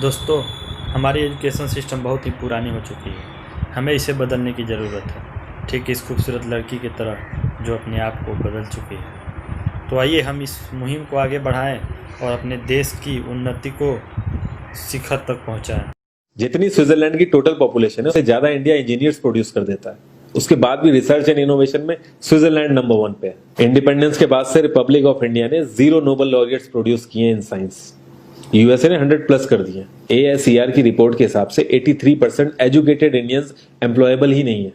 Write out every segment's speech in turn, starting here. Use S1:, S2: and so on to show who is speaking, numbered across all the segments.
S1: दोस्तों, हमारी education system बहुत ही पुरानी हो चुकी है। हमें इसे बदलने की ज़रूरत है, ठीक इस खूबसूरत लड़की की तरह जो अपने आप को बदल चुकी है। तो आइए हम इस मुहिम को आगे बढ़ाएं और अपने देश की उन्नति को शिखर तक पहुंचाएं।
S2: जितनी स्विट्जरलैंड की टोटल पॉपुलेशन है उससे ज्यादा इंडिया इंजीनियर्स प्रोड्यूस कर देता है। उसके बाद भी रिसर्च एंड इनोवेशन में स्विट्जरलैंड नंबर 1 पे है। इंडिपेंडेंस के बाद से रिपब्लिक ऑफ इंडिया ने 0 नोबेल लॉरियट्स प्रोड्यूस किए इन साइंस। यूएसए ने 100 प्लस कर दिए। ASER की रिपोर्ट के हिसाब से 83% एजुकेटेड इंडियंस एम्प्लॉयबल ही नहीं है।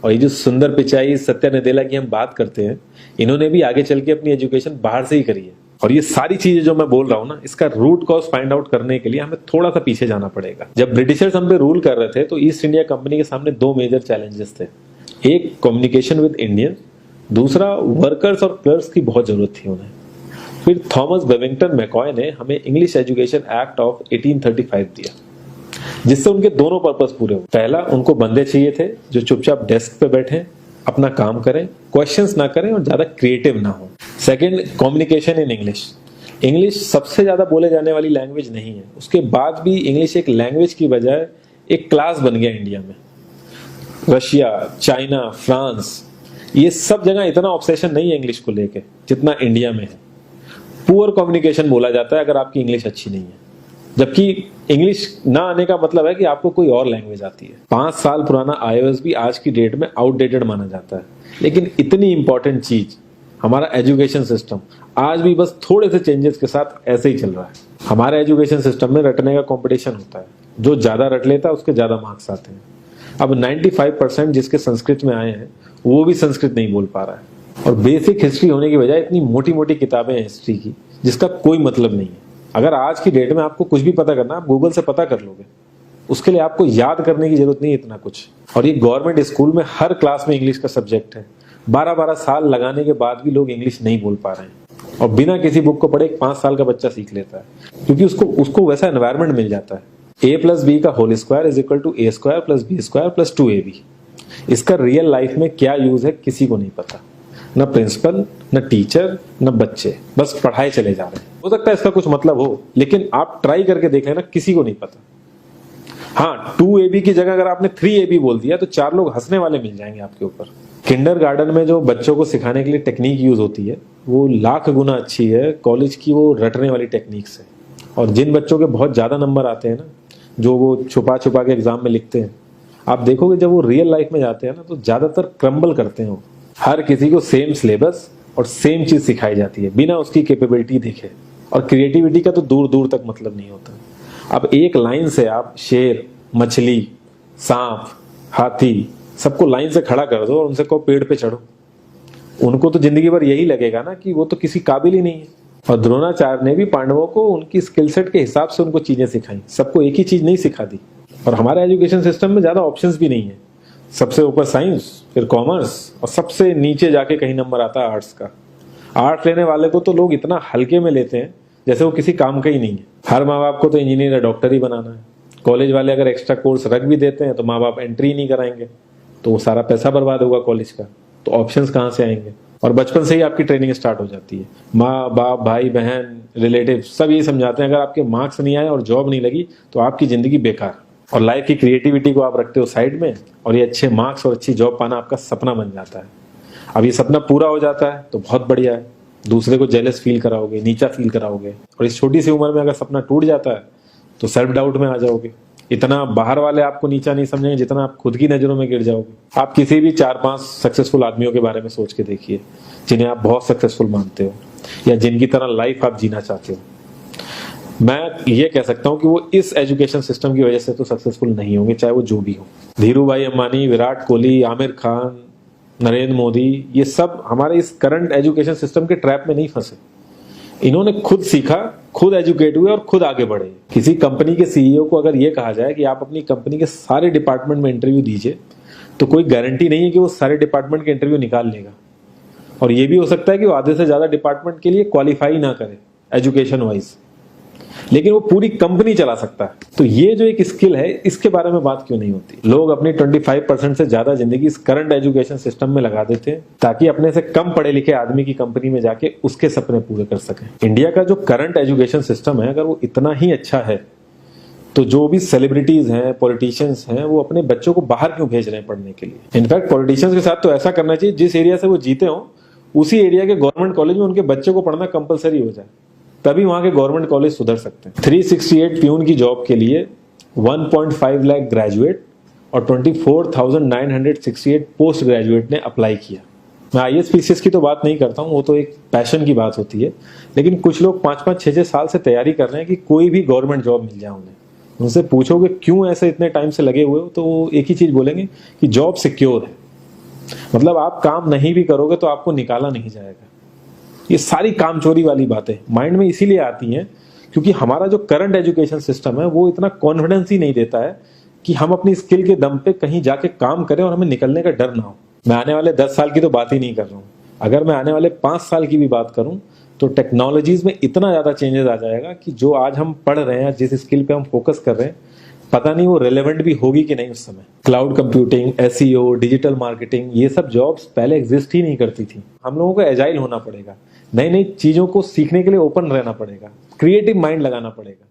S2: और ये जो सुंदर पिचाई सत्या नदेला की हम बात करते हैं, इन्होंने भी आगे चल के अपनी एजुकेशन बाहर से ही करी है। और ये सारी चीजें जो मैं बोल रहा हूँ ना, इसका रूट कॉज फाइंड आउट करने के लिए हमें थोड़ा सा पीछे जाना पड़ेगा। जब ब्रिटिशर्स हम पे रूल कर रहे थे तो ईस्ट इंडिया कंपनी के सामने 2 मेजर चैलेंजेस थे। एक कम्युनिकेशन विद इंडियन, दूसरा वर्कर्स और क्लर्क्स की बहुत जरूरत थी उन्हें। फिर थॉमस बेविंगटन मैकॉय ने हमें इंग्लिश एजुकेशन एक्ट ऑफ 1835 दिया, जिससे उनके दोनों पर्पस पूरे हुए। पहला, उनको बंदे चाहिए थे जो चुपचाप डेस्क पे बैठे अपना काम करें, क्वेश्चंस ना करें और ज्यादा क्रिएटिव ना हो। Second, communication in English. English सबसे ज्यादा बोले जाने वाली लैंग्वेज नहीं है, उसके बाद भी इंग्लिश एक लैंग्वेज की बजाय एक क्लास बन गया इंडिया में। रशिया, चाइना, फ्रांस, ये सब जगह इतना ऑब्सेशन नहीं है इंग्लिश को लेके जितना इंडिया में है। पुअर कम्युनिकेशन बोला जाता है अगर आपकी इंग्लिश अच्छी नहीं है, जबकि इंग्लिश ना आने का मतलब है कि आपको कोई और लैंग्वेज आती है। 5 साल पुराना iOS भी आज की डेट में आउटडेटेड माना जाता है। लेकिन इतनी इंपॉर्टेंट चीज हमारा एजुकेशन सिस्टम आज भी बस थोड़े से चेंजेस के साथ ऐसे ही चल रहा है। हमारे एजुकेशन सिस्टम में रटने का कंपटीशन होता है, जो ज्यादा रट लेता है उसके ज्यादा मार्क्स आते हैं। अब 95% जिसके संस्कृत में आए हैं वो भी संस्कृत नहीं बोल पा रहा है। और बेसिक हिस्ट्री होने की बजाय इतनी मोटी मोटी किताबें हैं हिस्ट्री की जिसका कोई मतलब नहीं है। अगर आज की डेट में आपको कुछ भी पता करना, आप गूगल से पता कर लोगे। उसके लिए आपको याद करने की जरूरत नहीं है इतना कुछ। और ये गवर्नमेंट स्कूल में हर क्लास में इंग्लिश का सब्जेक्ट है। 12-12 साल लगाने के बाद भी लोग इंग्लिश नहीं बोल पा रहे हैं। और बिना किसी बुक को पढ़े 5 साल का बच्चा सीख लेता है, क्योंकि उसको वैसा एनवायरमेंट मिल जाता है। A+B का whole square is equal to A² + B² + 2AB। इसका रियल लाइफ में क्या यूज है किसी को नहीं पता, न प्रिंसिपल, न टीचर, न बच्चे, बस पढ़ाई चले जा रहे हैं। हो सकता है इसका कुछ मतलब हो, लेकिन आप ट्राई करके देख लेना, किसी को नहीं पता। हाँ, 2AB की जगह अगर आपने 3AB बोल दिया तो 4 लोग हंसने वाले मिल जाएंगे आपके ऊपर। किंडरगार्टन में जो बच्चों को सिखाने के लिए टेक्निक यूज होती है वो लाख गुना अच्छी है कॉलेज की वो रटने वाली टेक्निक से। और जिन बच्चों के बहुत ज्यादा नंबर आते हैं ना, जो वो छुपा छुपा के एग्जाम में लिखते हैं, आप देखोगे जब वो रियल लाइफ में जाते हैं ना तो ज्यादातर क्रम्बल करते हैं वो। हर किसी को सेम सिलेबस और सेम चीज सिखाई जाती है बिना उसकी कैपेबिलिटी देखे। और क्रिएटिविटी का तो दूर दूर तक मतलब नहीं होता। अब एक लाइन से आप शेर, मछली, सांप, हाथी सबको लाइन से खड़ा कर दो और उनसे कहो पेड़ पे चढ़ो, उनको तो जिंदगी भर यही लगेगा ना कि वो तो किसी काबिल ही नहीं है। और द्रोणाचार्य ने भी पांडवों को उनकी स्किल सेट के हिसाब से उनको चीजें सिखाई, सबको एक ही चीज नहीं सिखा दी। और हमारे एजुकेशन सिस्टम में ज्यादा ऑप्शंस भी नहीं है। सबसे ऊपर साइंस, फिर कॉमर्स, और सबसे नीचे जाके कहीं नंबर आता है आर्ट्स का। आर्ट्स लेने वाले को तो लोग इतना हल्के में लेते हैं जैसे वो किसी काम का ही नहीं है। हर माँ बाप को तो इंजीनियर या डॉक्टर ही बनाना है। कॉलेज वाले अगर एक्स्ट्रा कोर्स रख भी देते हैं तो माँ बाप एंट्री नहीं कराएंगे, तो वो सारा पैसा बर्बाद होगा कॉलेज का। तो ऑप्शंस कहाँ से आएंगे? और बचपन से ही आपकी ट्रेनिंग स्टार्ट हो जाती है। माँ बाप, भाई बहन, रिलेटिव सब यही समझाते हैं अगर आपके मार्क्स नहीं आए और जॉब नहीं लगी तो आपकी जिंदगी बेकार। और लाइफ की क्रिएटिविटी को आप रखते हो साइड में, और ये अच्छे मार्क्स और अच्छी जॉब पाना आपका सपना बन जाता है। अब ये सपना पूरा हो जाता है तो बहुत बढ़िया है, दूसरे को जेलस फील कराओगे, नीचा फील कराओगे। और इस छोटी सी उम्र में अगर सपना टूट जाता है तो सेल्फ डाउट में आ जाओगे। इतना बाहर वाले आपको नीचा नहीं समझेंगे जितना आप खुद की नजरों में गिर जाओगे। आप किसी भी 4-5 सक्सेसफुल आदमियों के बारे में सोच के देखिए जिन्हें आप बहुत सक्सेसफुल मानते हो या जिनकी तरह लाइफ आप जीना चाहते हो। मैं ये कह सकता हूं कि वो इस एजुकेशन सिस्टम की वजह से तो सक्सेसफुल नहीं होंगे, चाहे वो जो भी हो। धीरू भाई अंबानी, विराट कोहली, आमिर खान, नरेंद्र मोदी, ये सब हमारे इस करंट एजुकेशन सिस्टम के ट्रैप में नहीं फंसे। इन्होंने खुद सीखा, खुद एजुकेट हुए और खुद आगे बढ़े। किसी कंपनी के सीईओ को अगर ये कहा जाए कि आप अपनी कंपनी के सारे डिपार्टमेंट में इंटरव्यू दीजिए, तो कोई गारंटी नहीं है कि वो सारे डिपार्टमेंट के इंटरव्यू निकाल लेगा। और ये भी हो सकता है कि वो आधे से ज्यादा डिपार्टमेंट के लिए क्वालिफाई ना करे एजुकेशन वाइज, लेकिन वो पूरी कंपनी चला सकता है। तो ये जो एक स्किल है, इसके बारे में बात क्यों नहीं होती? लोग अपनी 25% से ज्यादा जिंदगी इस करंट एजुकेशन सिस्टम में लगा देते हैं ताकि अपने से कम पढ़े लिखे आदमी की कंपनी में जाके उसके सपने पूरे कर सकें। इंडिया का जो करंट एजुकेशन सिस्टम है, अगर वो इतना ही अच्छा है तो जो भी सेलिब्रिटीज हैं, पॉलिटिशियंस हैं, वो अपने बच्चों को बाहर क्यों भेज रहे हैं पढ़ने के लिए? इनफैक्ट पॉलिटिशियंस के साथ तो ऐसा करना चाहिए, जिस एरिया से वो जीते हों उसी एरिया के गवर्नमेंट कॉलेज में उनके बच्चे को पढ़ना कंपलसरी हो जाए, तभी वहां के गवर्नमेंट कॉलेज सुधर सकते हैं। 368 प्यून की जॉब के लिए 1.5 लाख ग्रेजुएट और 24,968 पोस्ट ग्रेजुएट ने अप्लाई किया। मैं IAS PCS की तो बात नहीं करता हूँ, वो तो एक पैशन की बात होती है, लेकिन कुछ लोग 5-5, 6-6 साल से तैयारी कर रहे हैं कि कोई भी गवर्नमेंट जॉब मिल जाए उन्हें। उनसे पूछोगे क्यों ऐसे इतने टाइम से लगे हुए हो, तो वो एक ही चीज बोलेंगे कि जॉब सिक्योर है। मतलब आप काम नहीं भी करोगे तो आपको निकाला नहीं जाएगा। ये सारी कामचोरी वाली बातें माइंड में इसीलिए आती हैं क्योंकि हमारा जो करंट एजुकेशन सिस्टम है वो इतना कॉन्फिडेंस ही नहीं देता है कि हम अपनी स्किल के दम पे कहीं जाके काम करें और हमें निकलने का डर ना हो। मैं आने वाले 10 साल की तो बात ही नहीं कर रहा हूँ, अगर मैं आने वाले 5 साल की भी बात करूं तो टेक्नोलॉजीज में इतना ज्यादा चेंजेस आ जाएगा कि जो आज हम पढ़ रहे हैं, जिस स्किल पे हम फोकस कर रहे हैं, पता नहीं वो रेलेवेंट भी होगी कि नहीं उस समय। Cloud computing, SEO, digital marketing, ये सब जॉब्स पहले एग्जिस्ट ही नहीं करती थी। हम लोगों को एजाइल होना पड़ेगा, नई नई चीजों को सीखने के लिए ओपन रहना पड़ेगा, क्रिएटिव माइंड लगाना पड़ेगा।